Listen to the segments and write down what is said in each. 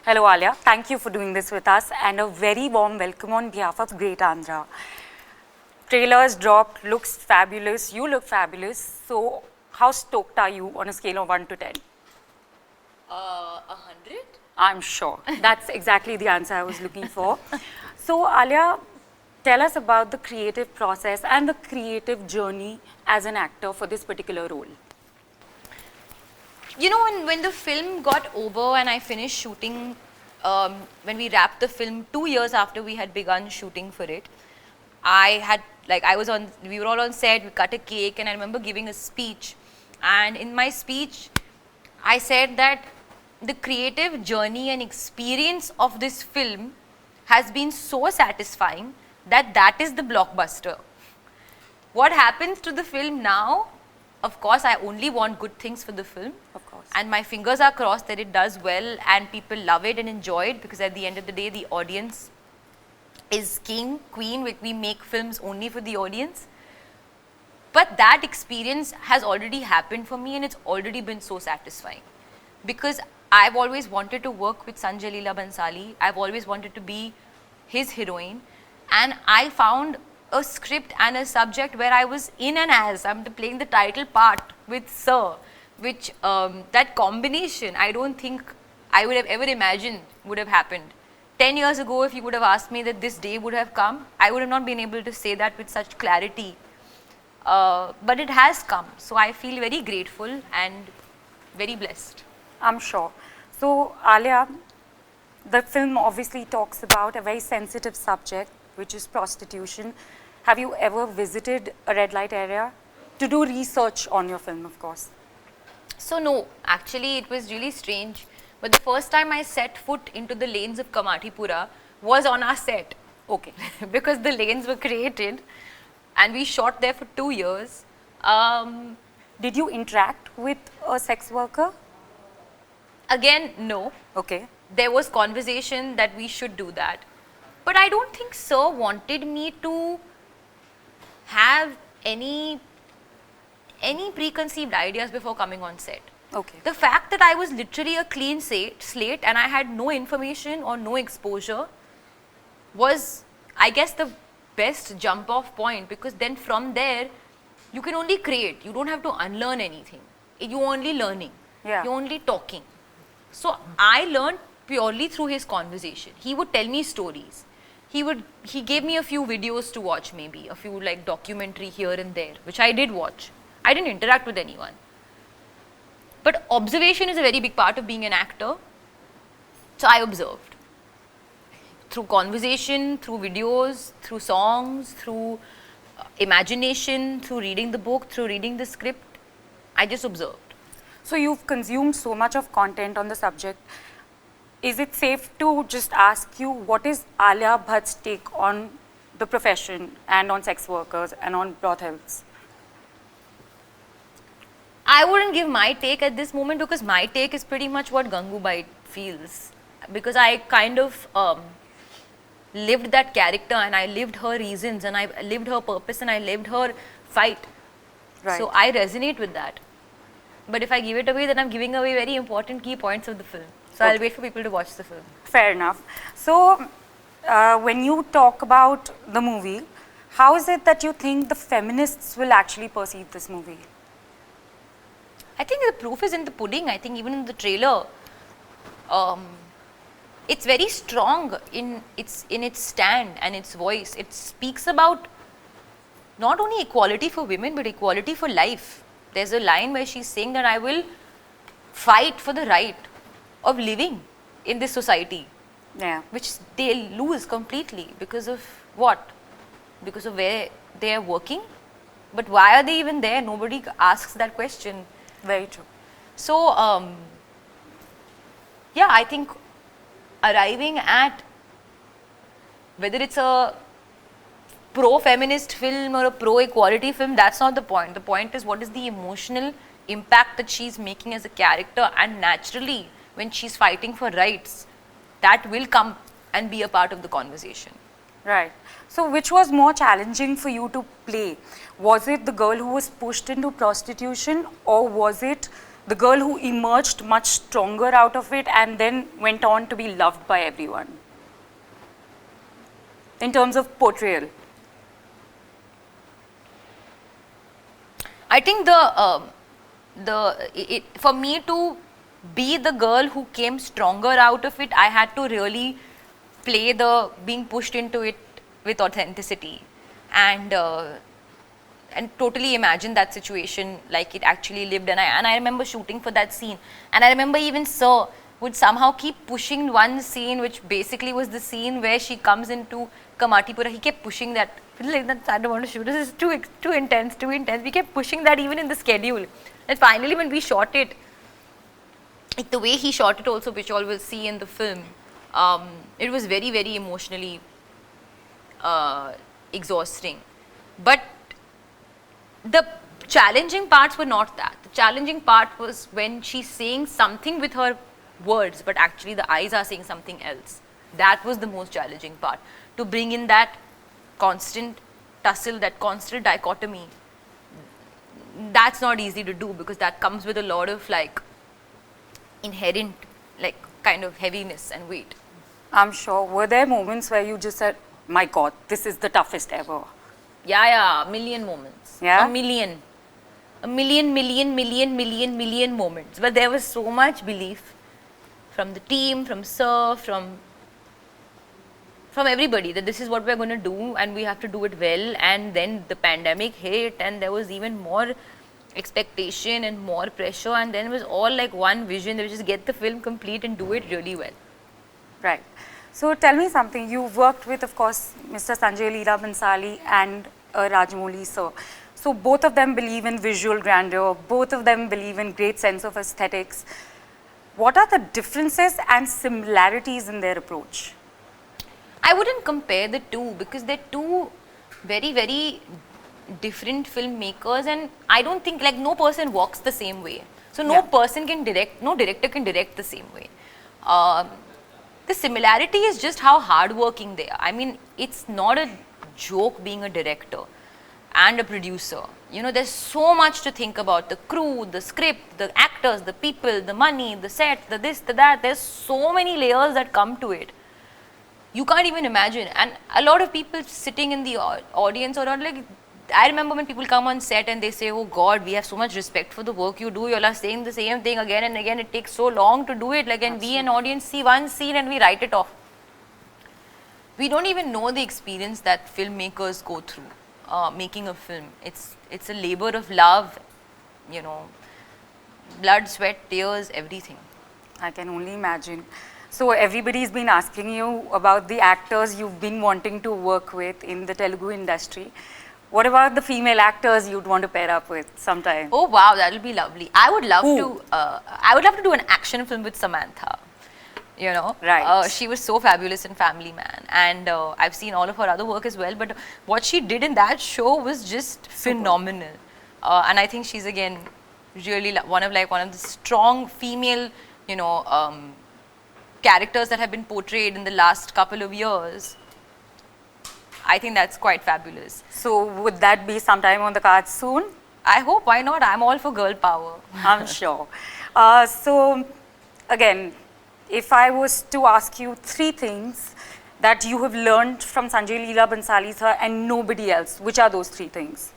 Hello Alia, thank you for doing this with us and a very warm welcome on behalf of Greatandhra. Trailers dropped, looks fabulous, you look fabulous. So how stoked are you on a scale of 1 to 10? 100? I'm sure. That's exactly the answer I was looking for. So Alia, tell us about the creative process and the creative journey as an actor for this particular role. You know, when the film got over and I finished shooting, when we wrapped the film 2 years after we had begun shooting for it, we were all on set, we cut a cake, and I remember giving a speech. And in my speech, I said that the creative journey and experience of this film has been so satisfying that is the blockbuster. What happens to the film now? Of course, I only want good things for the film. Of course. And my fingers are crossed that it does well and people love it and enjoy it, because at the end of the day, the audience is king, queen. We make films only for the audience. But that experience has already happened for me and it's already been so satisfying. Because I've always wanted to work with Sanjay, Leela, Bhansali. I've always wanted to be his heroine. And I found a script and a subject where I was in and as I'm playing the title part with Sir, which that combination I don't think I would have ever imagined would have happened. 10 years ago, if you would have asked me that this day would have come, I would have not been able to say that with such clarity. But it has come, so I feel very grateful and very blessed. I'm sure. So Alia, the film obviously talks about a very sensitive subject, which is prostitution. Have you ever visited a red light area to do research on your film, of course? So no, actually it was really strange. But the first time I set foot into the lanes of Kamathipura was on our set. Okay. Because the lanes were created and we shot there for 2 years. Did you interact with a sex worker? Again, no. Okay. There was conversation that we should do that. But I don't think Sir wanted me to have any preconceived ideas before coming on set. Okay. The fact that I was literally a clean slate and I had no information or no exposure was, I guess, the best jump off point, because then from there you can only create. You don't have to unlearn anything. You're only learning. Yeah. You're only talking. So I learned purely through his conversation. He would tell me stories. He gave me a few videos to watch, maybe a few like documentary here and there, which I did watch. I didn't interact with anyone. But observation is a very big part of being an actor. So I observed. Through conversation, through videos, through songs, through imagination, through reading the book, through reading the script, I just observed. So you've consumed so much of content on the subject. Is it safe to just ask you, what is Alia Bhatt's take on the profession and on sex workers and on brothels? I wouldn't give my take at this moment, because my take is pretty much what Gangubai feels. Because I kind of lived that character and I lived her reasons and I lived her purpose and I lived her fight. Right. So I resonate with that. But if I give it away, then I'm giving away very important key points of the film. So Okay. I'll wait for people to watch the film. Fair enough. So when you talk about the movie, how is it that you think the feminists will actually perceive this movie? I think the proof is in the pudding. I think even in the trailer, it's very strong in its stand and its voice. It speaks about not only equality for women, but equality for life. There's a line where she's saying that I will fight for the right of living in this society, Yeah. which they lose completely because of what? Because of where they are working. But why are they even there? Nobody asks that question. Very true. So, yeah, I think arriving at whether it's a pro-feminist film or a pro-equality film, that's not the point. The point is, what is the emotional impact that she's making as a character, and naturally, when she's fighting for rights, that will come and be a part of the conversation. Right. So which was more challenging for you to play? Was it the girl who was pushed into prostitution, or was it the girl who emerged much stronger out of it and then went on to be loved by everyone? In terms of portrayal. I think for me to be the girl who came stronger out of it, I had to really play the being pushed into it with authenticity and totally imagine that situation like it actually lived. And I remember shooting for that scene, and I remember even Sir would somehow keep pushing one scene, which basically was the scene where she comes into Kamathipura. He kept pushing that. Like, I don't want to shoot. This is too intense, too intense. We kept pushing that even in the schedule. And finally, when we shot it, like the way he shot it also, which you all will see in the film, it was very, very emotionally exhausting. But the challenging parts were not that. The challenging part was when she's saying something with her words, but actually the eyes are saying something else. That was the most challenging part. To bring in that constant tussle, that constant dichotomy, that's not easy to do because that comes with a lot of like inherent like kind of heaviness and weight. I'm sure. Were there moments where you just said, my God, this is the toughest ever? Yeah, a million moments. Yeah? A million moments. But there was so much belief from the team, from Sir, from everybody that this is what we're going to do and we have to do it well. And then the pandemic hit and there was even more expectation and more pressure, and then it was all like one vision, that we just get the film complete and do it really well. Right. So tell me something. You've worked with, of course, Mr. Sanjay, Leela, Bhansali and Rajamouli sir. So both of them believe in visual grandeur. Both of them believe in great sense of aesthetics. What are the differences and similarities in their approach? I wouldn't compare the two because they're two very, very different filmmakers, and I don't think like no person walks the same way. So no person can direct, no director can direct the same way. The similarity is just how hardworking they are. I mean, it's not a joke being a director and a producer. You know, there's so much to think about. The crew, the script, the actors, the people, the money, the set, the this, the that. There's so many layers that come to it. You can't even imagine. And a lot of people sitting in the audience or not, like, I remember when people come on set and they say, oh God, we have so much respect for the work you do. You all are saying the same thing again and again. It takes so long to do it. Like, and we, an audience, see one scene and we write it off. We don't even know the experience that filmmakers go through making a film. It's a labor of love, you know, blood, sweat, tears, everything. I can only imagine. So everybody's been asking you about the actors you've been wanting to work with in the Telugu industry. What about the female actors you'd want to pair up with sometime? Oh wow, that'll be lovely. I would love to. I would love to do an action film with Samantha. You know, right? She was so fabulous in Family Man, and I've seen all of her other work as well. But what she did in that show was just phenomenal. And I think she's again really one of the strong female, you know, characters that have been portrayed in the last couple of years. I think that's quite fabulous. So would that be sometime on the cards soon? I hope, why not? I'm all for girl power. I'm sure. So again, if I was to ask you 3 things that you have learned from Sanjay, Leela, Bhansali sir and nobody else, which are those 3 things?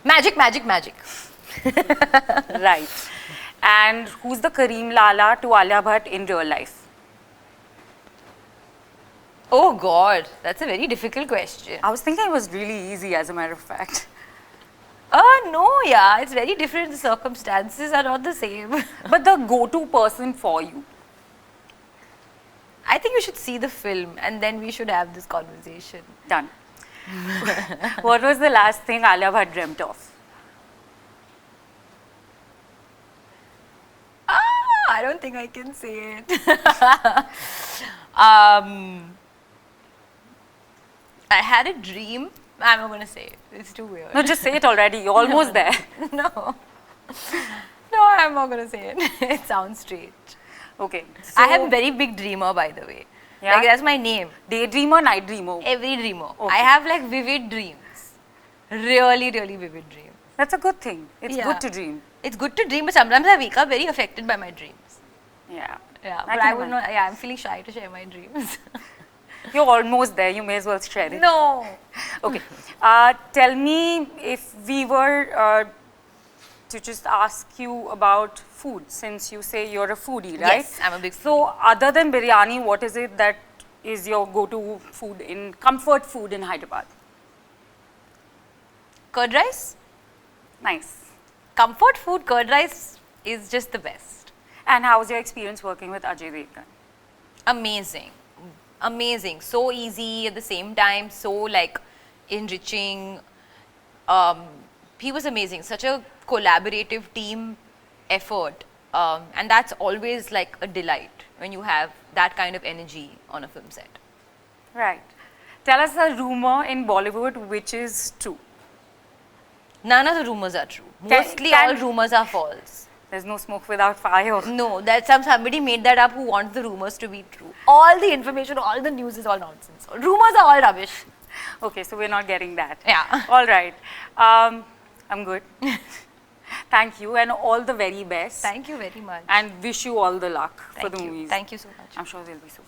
Magic, magic, magic. Right. And who's the Kareem Lala to Alia Bhatt in real life? Oh God, that's a very difficult question. I was thinking it was really easy, as a matter of fact. No, yeah, it's very different. The circumstances are not the same. But the go-to person for you? I think you should see the film and then we should have this conversation. Done. What was the last thing Alia Bhatt dreamt of? I don't think I can say it. I had a dream. I'm not going to say it. It's too weird. No, just say it already. You're almost there. No. No, I'm not going to say it. It sounds strange. Okay. So I am a very big dreamer, by the way. Yeah? Like, that's my name. Daydreamer, night dreamer? Every dreamer. Okay. I have like vivid dreams. Really, really vivid dreams. That's a good thing. It's Yeah. good to dream. It's good to dream, but sometimes I wake up very affected by my dreams. Yeah. Yeah, I but can I would imagine. not. Yeah, I'm feeling shy to share my dreams. You're almost there. You may as well share it. No. Okay. Tell me, if we were to just ask you about food, since you say you're a foodie, right? Yes, I'm a big So, other than biryani, what is it that is your go-to food comfort food in Hyderabad? Curd rice? Nice. Comfort food, curd rice is just the best. And how was your experience working with Ajay Devgan? Amazing. Amazing. So easy at the same time, so like enriching. He was amazing. Such a collaborative team effort. And that's always like a delight when you have that kind of energy on a film set. Right. Tell us a rumor in Bollywood which is true. None of the rumors are true. Mostly can- all rumors are false. There's no smoke without fire. No, that somebody made that up who wants the rumors to be true. All the information, all the news is all nonsense. Rumors are all rubbish. Okay, so we're not getting that. Yeah. All right. I'm good. Thank you and all the very best. Thank you very much. And wish you all the luck for the Thank you. movies. Thank you so much. I'm sure they'll be super.